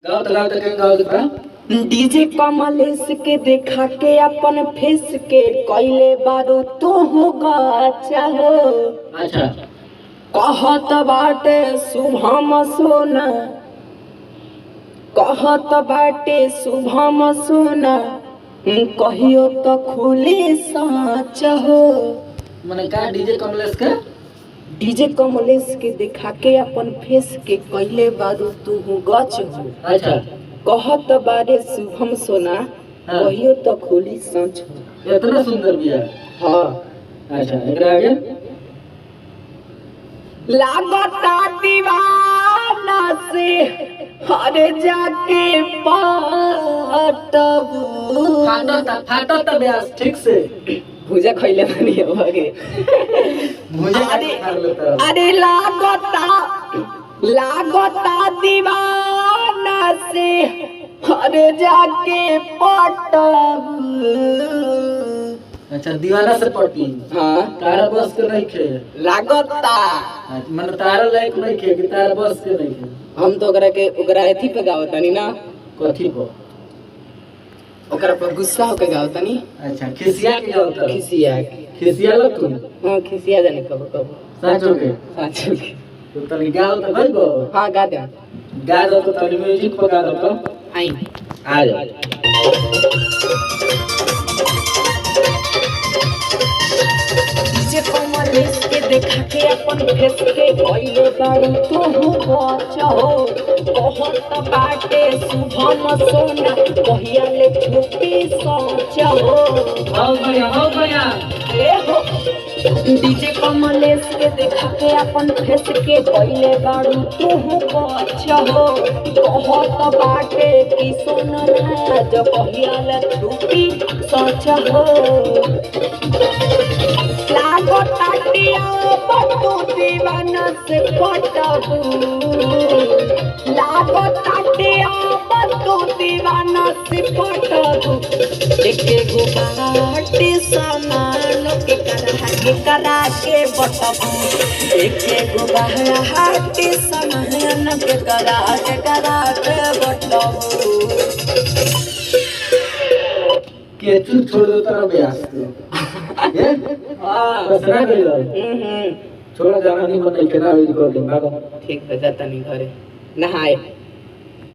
गाओ तो कहीं गाओ दिखा। डीजे कमलेश के देखा के अपन फेस के कइले बारू तू चाहो। अच्छा कहत बाटे शुभम सोना, कहत बाटे शुभम सोना, कहियो तो खुली साच हो। मने का डीजे कमलेश के डीजे कमलेश के देखा के अपन फेस के कइले बारू तू गच हो। अच्छा कहत बारे शुभम सोना, हाँ। कहियो तो खुली साच हो। इतना सुंदर बिया। हाँ अच्छा एकरा आगे लागता दीवाना से हरे जाके पाटब। फाटता ब्यास ठीक से भुजा खइले बानी होगे। मुझे अरे लागता दीवाना से हरे जाके पाटब। अच्छा दीवाना से पटी। हाँ तारा बस के नहीं खे लागता। मन तारा लायक नहीं खे कि तारा बस के नहीं खे। हम तो ओकरा एथी पे गावतानी ना, कथी को ओकरा पर गुस्सा होके गावतानी। अच्छा खिसिया के गावता खिसिया लो तू। हाँ खिसिया जाने कब सच हो के सच में। तो तनी गाओ तो भाई गो हाँ गा दे। गा दो तो तनी म्यूजिक पर गा दो तो आई आ जाओ। डीजे कमलेश के देखा के अपन फेस के कइले बारू तू बचाओ। कहत बाटे शुभम सोना, कहिया ले छुपी सोचाओ। आओ भैया ए हो डीजे कमलेश के देखा के अपन फेस के कइले बारू तू बचाओ। कहत बाटे कि सोना राज, कहिया ले छुपी सोचाओ। लागताटिया बटू दीवाना से पटबू। लागताटिया बटू दीवाना से पटबू। एके गो बाटी सामान के करा के बटबू। एके गो बाटी सामान के करा के बटबू। के तू छोड़ दो तारा ब्यास के ये कसरा गइल छोड़ जाना नहीं मन के ना कर दे भागो। ठीक है जाता नहीं घरे नहाए।